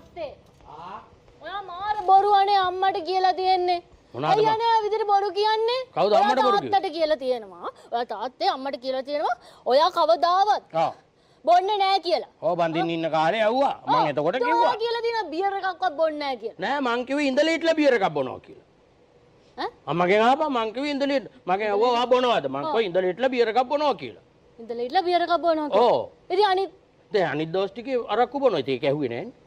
තාත්තේ. ඔයා මාර බොරුවනේ අම්මට කියලා තියෙන්නේ. අයියනේ විදිහට බොරු කියන්නේ. කවුද අම්මට බොරු කිව්වේ? තාත්තට කියලා තියෙනවා. ඔයා තාත්තේ අම්මට කියලා තියෙනවා. ඔයා කවදාවත් බොන්නේ නැහැ කියලා. ඔව් බඳින්න ඉන්න කාලේ ඇව්වා. මං එතකොට කිව්වා. ඔයා කියලා තියෙනවා බියර් එකක්වත් බොන්නේ නැහැ කියලා. නෑ මං කිව්වේ ඉඳලා හිටලා බියර් එකක් බොනවා කියලා. අම්මගෙන් ආපහා මං කිව්වේ ඉඳලා මගෙන් ඇව්වා ඔයා බොනවද? මං කිව්වා ඉඳලා හිටලා බියර් එකක් බොනවා කියලා. ඉඳලා හිටලා බියර් එකක් බොනවා කියලා. ඔව්. ඉතින් අනිත් දැන් අනිත් දවස් ටිකේ අරක්කු බොනවා. ඉතින් ඒක ඇහුවේ නෑනේ.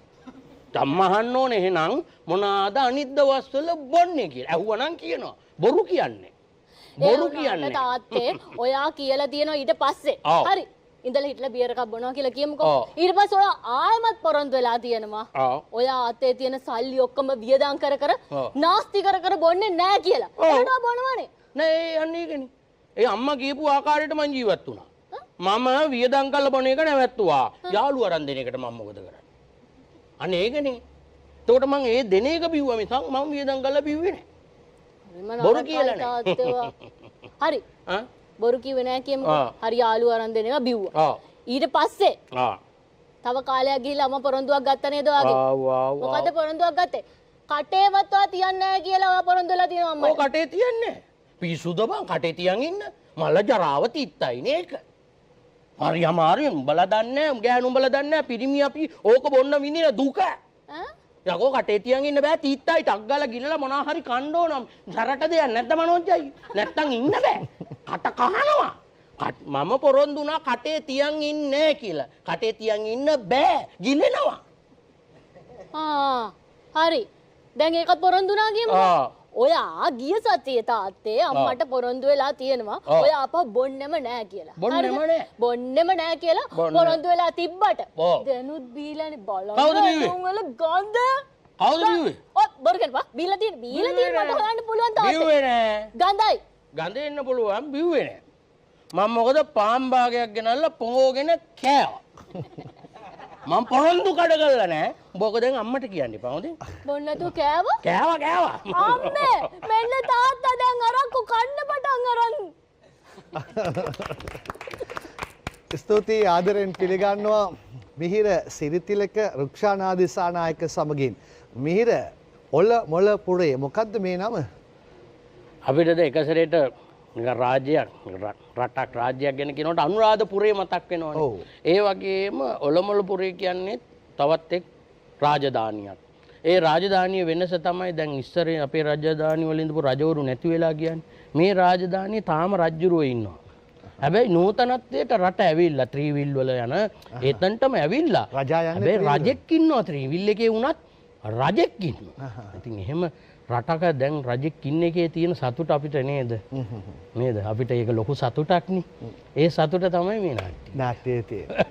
අම්මහන්න ඕනේ එහෙනම් මොනවාද අනිත් දවස්වල බොන්නේ කියලා. ඇහුවනම් කියනවා. බොරු කියන්නේ. බොරු කියන්නේ. තාත්තේ ඔයා කියලා තියෙනවා ඊට පස්සේ. හරි. ඉඳලා හිටලා බියර් එකක් බොනවා කියලා කියමුකෝ. ඊට පස්සේ ඔයා ආයෙමත් පොරොන්දු වෙලා තියෙනවා. ඔයා අතේ තියෙන සල්ලි ඔක්කොම වියදම් කර කර නාස්ති කර කර බොන්නේ නැහැ කියලා. ඒකට බොනවනේ. නෑ යන්නේ ඒකනේ. ඒ අම්මා කියපු ආකාරයට මං ජීවත් වුණා. මම වියදම් කරලා බොන එක නැවැත්තුවා. යාළුවා අරන් දෙන එකට මම මොකද කරන්නේ? අනේ ඒකනේ. එතකොට මං ඒ දෙන එක බිව්වා මිසක් මම වියදම් කරලා බිව්වේ නෑ. බොරු කියලා නෑ. හරි. බොරු කිව්වේ නෑ කියමුකෝ. හරි යාළුවා අරන් දෙන එක බිව්වා. ඊට පස්සේ තව කාලයක් ගිහිල්ලා මම පොරොන්දුවක් ගත්ත නේද ඔයාගේ? මොකද පොරොන්දුවක් ගත්තේ? කටේවත් ඔයා තියන්නේ නැහැ කියලා ඔයා පොරොන්දු වෙලා තියෙනවා අම්මා. ඔව් කටේ තියන්නේ. පිස්සුද බං කටේ තියන් ඉන්න. මල ජරාව තිත්තයි නේක. හරි අමාරුයි උඹලා දන්නේ ගෑනු උඹලා දන්නේ පිරිමි අපි ඕක බොන්න විඳින දුක. යකෝ කටේ තියන් ඉන්න බෑ තීත්තයි ටක් ගාලා ගිනලා මොනවා හරි කන්න ඕනම් සරට දෙයක් නැද්ද මනෝජ්ජයි නැත්තම් ඉන්න බෑ කට කහනවා මම පොරොන්දු වුණා කටේ තියන් ඉන්නේ කියලා කටේ තියන් ඉන්න බෑ ගිලෙනවා හරි දැන් ඒකත් පොරොන්දු වුණා කියමු ඔයා ගිය සතියේ තාත්තේ අම්මට පොරොන්දු වෙලා තියෙනවා ඔයා අප බොන්නෙම නෑ කියලා. බොන්නෙම නෑ කියලා පොරොන්දු වෙලා තිබ්බට දැනුත් බීලානේ බලන්න. කවුද බීවේ? වල ගඳ. කවුද බීවේ? ඔය බොරු කරපා. බීලා තියෙන මට හොයන්න පුළුවන් තාත්තේ. බීවේ නෑ. ගඳයි. ගඳ එන්න පුළුවන් බීවේ නෑ. මම මොකද පාන් භාගයක් ගෙනල්ලා පොඟෝගෙන කෑවා. මම පොරොන්දු කඩ ගල්ලා නෑ. මොකද දැන් අම්මට කියන්න එපා හොඳේ. බොන්න නැතුව කෑවා? කෑවා. අම්මේ මෙන්න තාත්තා දැන් අරක්කු කන්න පටන් අරන්. ස්තුතියි ආදරෙන් පිළිගන්නවා මිහිර සිරිතිලක රුක්ෂානාදිසානායක සමගින්. මිහිර ඔල මොල පුරේ මොකද්ද මේ නම? අපිටද එක සැරේට රාජ්‍යයක් රටක් රාජ්‍යයක් ගැන කියනකොට අනුරාධපුරේ මතක් වෙනවනේ. ඒ වගේම ඔලොමලපුරේ කියන්නේ තවත් එක් රාජධානියක්. ඒ රාජධානිය වෙනස තමයි දැන් ඉස්සර අපේ රාජධානි වල ඉඳපු රජවරු නැති වෙලා කියන්නේ. මේ රාජධානිය තාම රජුරෝ ඉන්නවා. හැබැයි නූතනත්වයට රට ඇවිල්ලා ත්‍රිවිල් වල යන එතනටම ඇවිල්ලා. හැබැයි රජෙක් ඉන්නවා ත්‍රිවිල් එකේ වුණත් රජෙක් ඉන්නවා. ඉතින් එහෙම රටක දැන් රජෙක් ඉන්න එකේ තියෙන සතුට අපිට නේද? නේද? අපිට ඒක ලොකු සතුටක් නේ. ඒ සතුට තමයි මේ නාට්‍යයේ තියෙන්නේ.